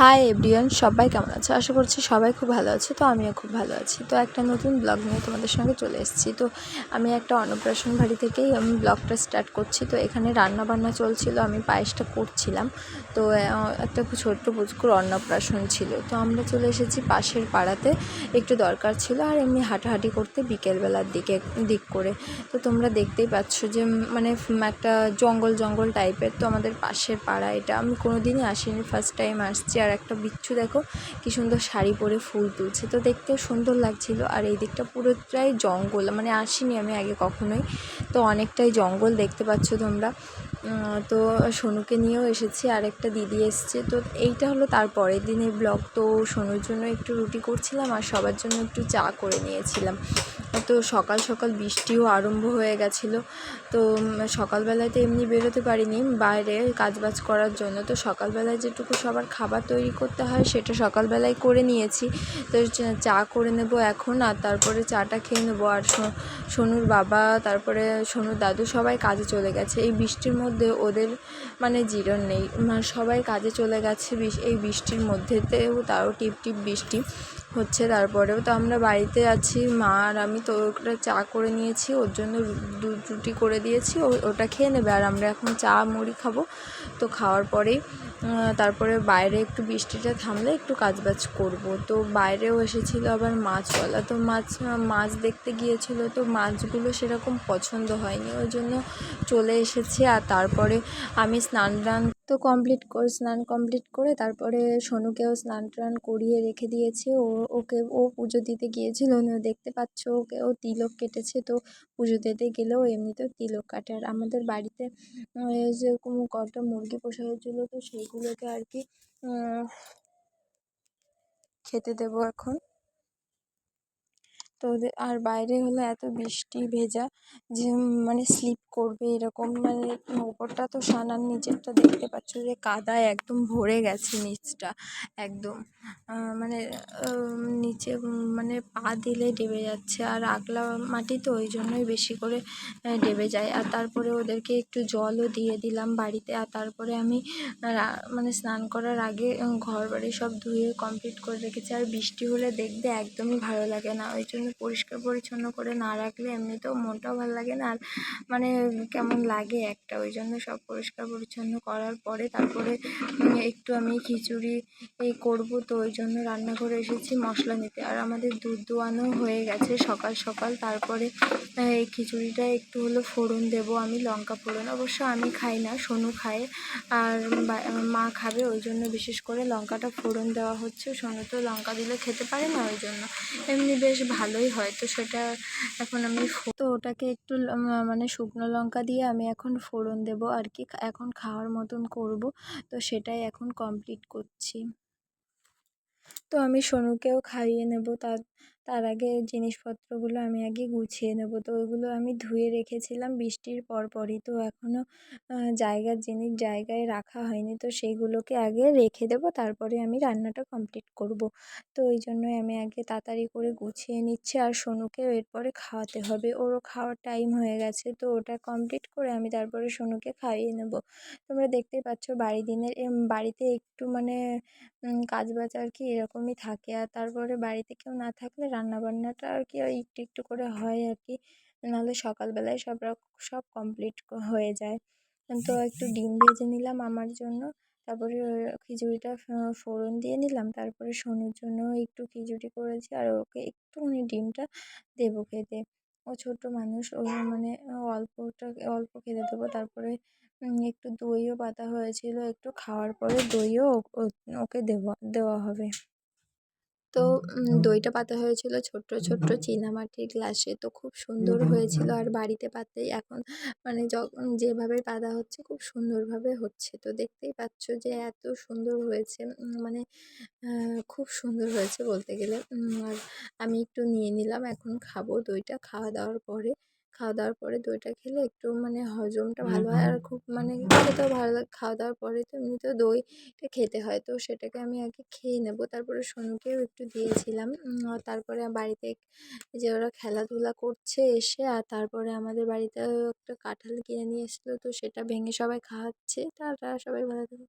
Hi everyone, সবাই কেমন আছো? আশা করছি সবাই খুব ভালো আছে। তো আমিও খুব ভালো আছি। তো একটা নতুন ব্লগ নিয়ে তোমাদের সঙ্গে চলে এসেছি। তো আমি একটা অন্নপ্রাশন বাড়ি থেকেই আমি ব্লগটা স্টার্ট করছি। তো এখানে রান্না বান্না চলছিল, আমি পায়েসটা করছিলাম। তো একটা ছোট্ট পুচকুর অন্নপ্রাশন ছিল। তো আমরা চলে এসেছি পাশের পাড়াতে, একটু দরকার ছিল আর এমনি হাঁটাহাঁটি করতে বিকেলবেলার দিক করে। তো তোমরা দেখতেই পাচ্ছ যে মানে একটা জঙ্গল টাইপের। তো আমাদের পাশের পাড়া এটা, আমি কোনো দিনই আসিনি, ফার্স্ট টাইম আসছি। আর একটা বিচ্ছু দেখো কি সুন্দর শাড়ি পরে ফুল তুলছে, তো দেখতে সুন্দর লাগছিল। আর এই দিকটা পুরোটাই জঙ্গল, মানে আসিনি আমি আগে কখনোই। তো অনেকটাই জঙ্গল দেখতে পাচ্ছ তোমরা। তো সোনুকে নিয়েও এসেছি, আর একটা দিদি এসছে। তো এইটা হলো তার পরের দিনের ব্লগ। তো সোনুর জন্য একটু রুটি করছিলাম আর সবার জন্য একটু চা করে নিয়েছিলাম। তো সকাল সকাল বৃষ্টিও আরম্ভ হয়ে গেছিলো। তো সকালবেলায় তো এমনি বেরোতে পারিনি বাইরে কাজবাজ করার জন্য। তো সকালবেলায় যেটুকু সবার খাবার তৈরি করতে হয় সেটা সকালবেলায় করে নিয়েছি। তো চা করে নেব এখন, আর তারপরে চাটা খেয়ে নেবো। আর সোনুর বাবা, তারপরে সোনুর দাদু সবাই কাজে চলে গেছে। এই বৃষ্টির মধ্যে ওদের মানে জিরন নেই, সবাই কাজে চলে গেছে এই বৃষ্টির মধ্যেতেও, তারও টিপ টিপ বৃষ্টি হচ্ছে। তারপরেও তো আমরা বাড়িতে আছি, মা আর আমি। তো ওটা চা করে নিয়েছি, ওর জন্য দুধ রুটি করে দিয়েছি, ওটা খেয়ে নেবে। আর আমরা এখন চা মুড়ি খাবো। তো খাওয়ার পরেই তারপরে বাইরে একটু বৃষ্টিটা থামলে একটু কাজবাজ করব। তো বাইরেও এসেছিলো আবার মাছওয়ালা। তো মাছ দেখতে গিয়েছিলো, তো মাছগুলো সেরকম পছন্দ হয়নি, ওই জন্য চলে এসেছি। আর তারপরে আমি স্নান কমপ্লিট করে তারপরে সোনুকেও স্নান টান করিয়ে রেখে দিয়েছি। ও পুজো দিতে গিয়েছিল, দেখতে পাচ্ছ ও তিলক কেটেছে। তো পুজো দিতে গেলেও এমনিতেও তিলক কাটে। আর আমাদের বাড়িতে যেরকম কটা মুরগি পোষা হয়েছিলো, তো সেইগুলোকে আর কি খেতে দেবো এখন। তো আর বাইরে হলো এত বৃষ্টি ভেজা যে মানে স্লিপ করবে এরকম, মানে ওপরটা তো সানার নিচেরটা দেখতে পাচ্ছ যে কাদায় একদম ভরে গেছে নিচটা একদম, মানে নিচে মানে পা দিলে ডেবে যাচ্ছে। আর আগলা মাটি তো ওই জন্যই বেশি করে ডেবে যায়। আর তারপরে ওদেরকে একটু জলও দিয়ে দিলাম বাড়িতে। আর তারপরে আমি মানে স্নান করার আগে ঘর বাড়ি সব ধুয়ে কমপ্লিট করে রেখেছি। আর বৃষ্টি হলে দেখতে একদমই ভালো লাগে না, ওই জন্য পরিষ্কার পরিচ্ছন্ন করে না রাখলে এমনিতেও মনটাও ভালো লাগে না, আর মানে কেমন লাগে একটা। ওই জন্য সব পরিষ্কার পরিচ্ছন্ন করার পরে তারপরে একটু আমি খিচুড়ি করব। তো ওই জন্য রান্নাঘরে এসেছি মশলা নিতে। আর আমাদের দুধ দোয়ানো হয়ে গেছে সকাল সকাল। তারপরে এই খিচুড়িটা একটু হলো ফোড়ন দেব আমি, লঙ্কা ফোড়ন। অবশ্য আমি খাই না, সোনু খায় আর মা খাবে, ওই জন্য বিশেষ করে লঙ্কাটা ফোড়ন দেওয়া হচ্ছে। সোনু তো লঙ্কা দিলে খেতে পারে না, ওই জন্য এমনি বেশ ভালোই হয়। তো সেটা এখন আমি তো ওটাকে একটু মানে শুকনো লঙ্কা দিয়ে আমি এখন ফোড়ন দেব আর কি, এখন খাওয়ার মতন করব। তো সেটাই এখন কমপ্লিট করছি। তো আমি সোনুকেও খাইয়ে নেব, তার আগে জিনিসপত্রগুলো আমি আগে গুছিয়ে নেব। তো ওইগুলো আমি ধুয়ে রেখেছিলাম বৃষ্টির পরপরই। তো এখনও জিনিস জায়গায় রাখা হয়নি, তো সেইগুলোকে আগে রেখে দেব, তারপরে আমি রান্নাটা কমপ্লিট করব। তো ওই জন্যই আমি আগে তাড়াতাড়ি করে গুছিয়ে নিচ্ছি। আর সোনুকেও এরপরে খাওয়াতে হবে, ওরও খাওয়ার টাইম হয়ে গেছে। তো ওটা কমপ্লিট করে আমি তারপরে সোনুকে খাইয়ে নেব। তোমরা দেখতেই পাচ্ছ বাড়িতে একটু মানে কাজবাজ আর কি এরকমই থাকে। আর তারপরে বাড়িতে কেউ না থাকলে রান্নাবান্নাটা আর কি একটু একটু করে হয় আর কি, নাহলে সকালবেলায় সব কমপ্লিট হয়ে যায়। তো একটু ডিম ভেজে নিলাম আমার জন্য, তারপরে খিচুড়িটা ফোড়ন দিয়ে নিলাম। তারপরে সোনুর জন্য একটু খিচুড়ি করেছি, আর ওকে একটুখানি ডিমটা দেবো খেতে। ও ছোট মানুষ, ও মানে অল্প খেতে দেবো। তারপরে একটু দইও পাতা হয়েছিল, একটু খাওয়ার পরে দইও ওকে দেওয়া হবে। তো দইটা পাতা হয়েছিল ছোট্ট ছোট্ট চীনামাটির গ্লাসে, তো খুব সুন্দর হয়েছিল। আর বাড়িতে পাতলেই এখন মানে যেভাবে পাতা হচ্ছে খুব সুন্দরভাবে হচ্ছে। তো দেখতেই পাচ্ছ যে এত সুন্দর হয়েছে, মানে খুব সুন্দর হয়েছে বলতে গেলে। আর আমি একটু নিয়ে নিলাম, এখন খাবো দইটা। খাওয়া দাওয়ার পরে দইটা খেলে একটু মানে হজমটা ভালো হয়, আর খুব মানে খেতেও ভালো লাগে। খাওয়া দাওয়ার পরে তো এমনিতেও দইটা খেতে হয়, তো সেটাকে আমি আগে খেয়ে নেব। তারপরে সোনুকেও একটু দিয়েছিলাম। আর তারপরে বাড়িতে যে ওরা খেলাধুলা করছে এসে, আর তারপরে আমাদের বাড়িতে একটা কাঁঠাল কিনে নিয়ে এসেছিলো, তো সেটা ভেঙে সবাই খাওয়াচ্ছে। টাটা, সবাই ভালো থাকো।